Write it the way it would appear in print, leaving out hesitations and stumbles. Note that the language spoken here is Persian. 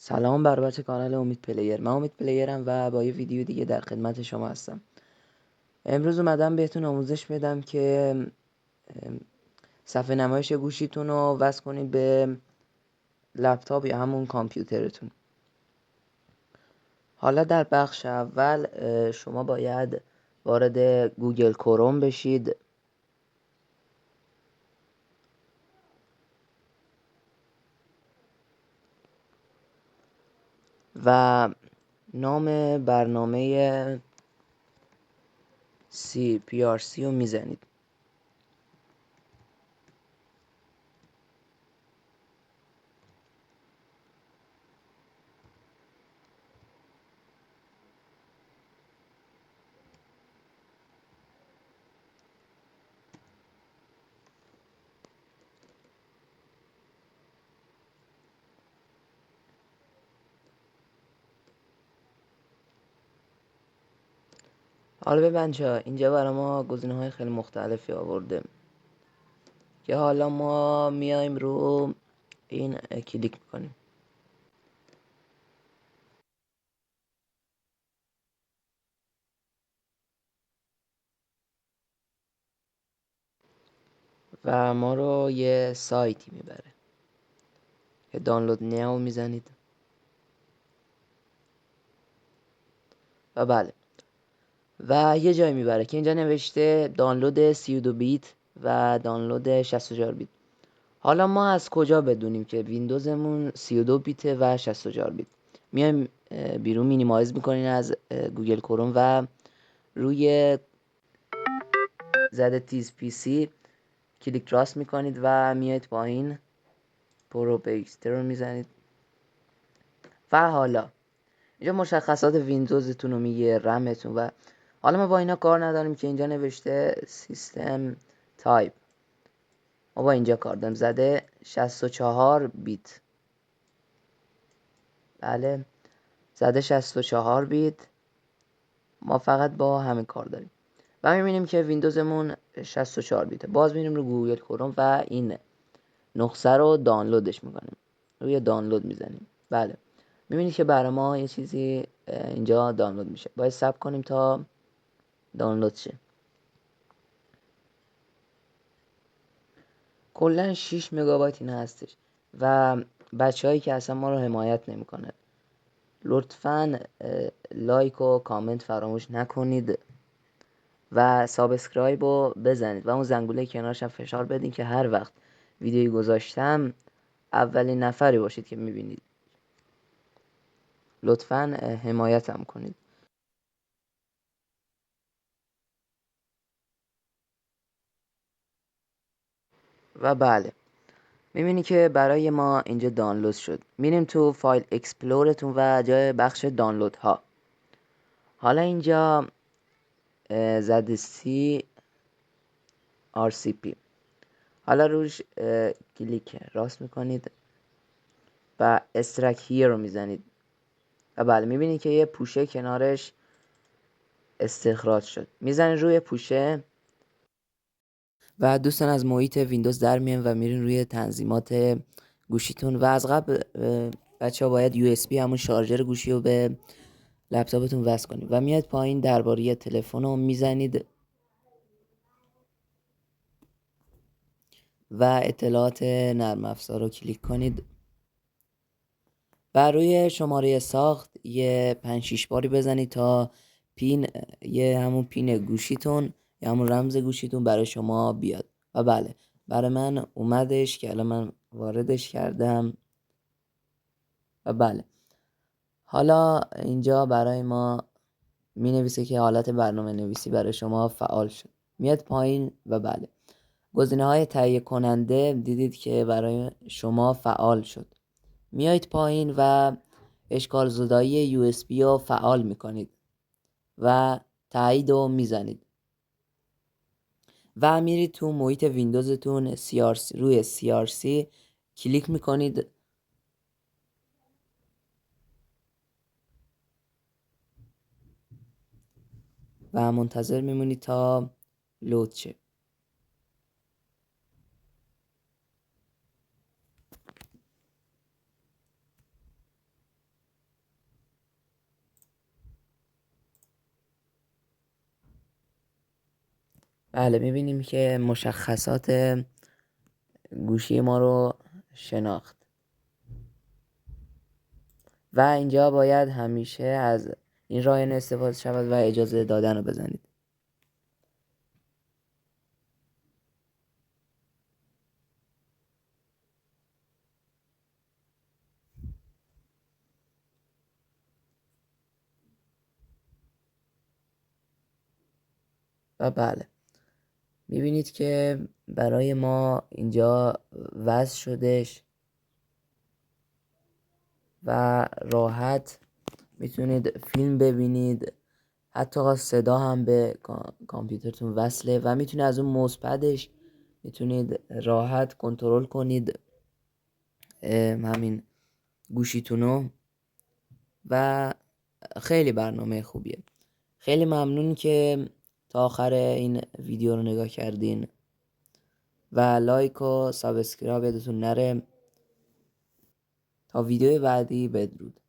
سلام بر بچه کانال امید پلیر. من امید پلیرم و با یه ویدیو دیگه در خدمت شما هستم. امروز اومدم بهتون آموزش بدم که صفحه نمایش گوشیتون رو وصل کنید به لپتاپ یا همون کامپیوترتون. حالا در بخش اول شما باید وارد گوگل کروم بشید و نام برنامه CPRC رو میزنید. حالا ببین اینجا برای ما گزینه‌های خیلی مختلفی آورده که حالا ما میایم رو این کلیک میکنیم و ما رو یه سایتی میبره که دانلود ناو میزنید و بله و یه جای میبره که اینجا نوشته دانلود 32 بیت و دانلود 64 بیت. حالا ما از کجا بدونیم که ویندوزمون 32 بیته و 64 بیت؟ میایم بیرون مینیمایز میکنین از گوگل کروم و روی زده تیز پی سی کلیک راست میکنید و میایید پایین پروپیکستر رو میزنید و حالا اینجا مشخصات ویندوزتون رو میگه، رمتون و حالا ما با اینا کار نداریم که اینجا نوشته سیستم تایپ. ما با اینجا کار داریم، زده 64 بیت. بله زده 64 بیت. ما فقط با همین کار داریم و میبینیم که ویندوزمون 64 بیته. باز میریم رو گوگل کروم و این نسخه رو دانلودش میکنیم، روی دانلود میزنیم. بله میبینید که برای ما یه چیزی اینجا دانلود میشه. باید صبر کنیم تا دانلود شه. کلا 6 مگابایت این هستش و بچه‌هایی که اصلا ما رو حمایت نمیکنه لطفاً لایک و کامنت فراموش نکنید و سابسکرایب رو بزنید و اون زنگوله کنارش هم فشار بدین که هر وقت ویدیویی گذاشتم اولین نفری باشید که میبینید. لطفاً حمایتم کنید. و بله میبینی که برای ما اینجا دانلود شد. میریم تو فایل اکسپلورتون و جای بخش دانلود ها. حالا اینجا زده CRCP. حالا روش کلیک راست میکنید و استرک هیر رو میزنید و بله میبینید که یه پوشه کنارش استخراج شد. میزنید روی پوشه و دوستان از محیط ویندوز در میان و میرین روی تنظیمات گوشیتون و از قبل بچه ها باید USB همون شارژر گوشی رو به لپتاپتون وصل کنید و میاد پایین درباره تلفن رو میزنید و اطلاعات نرم افزار رو کلیک کنید و روی شماره ساخت یه 5-6 باری بزنید تا پین همون پین گوشیتون یا همون رمز گوشیتون برای شما بیاد و بله برای من اومدش که الان من واردش کردم و بله حالا اینجا برای ما می نویسه که حالت برنامه نویسی برای شما فعال شد. میاد پایین و بله گزینه‌های تهیه کننده دیدید که برای شما فعال شد. میایید پایین و اشکال زدایی USB رو فعال میکنید و تایید رو میزنید و میرید تو محیط ویندوزتون روی CRC کلیک میکنید و منتظر میمونید تا لود شه. بله میبینیم که مشخصات گوشی ما رو شناخت و اینجا باید همیشه از این رایانه استفاده شود و اجازه دادن رو بزنید. و بله میبینید که برای ما اینجا وصل شدش و راحت میتونید فیلم ببینید، حتی صدا هم به کامپیوترتون وصله و میتونید از اون موزپدش میتونید راحت کنترل کنید همین گوشیتونو و خیلی برنامه خوبیه. خیلی ممنون که تا آخر این ویدیو رو نگاه کردین و لایک و سابسکرایب یادتون نره. تا ویدیو بعدی، بدرود.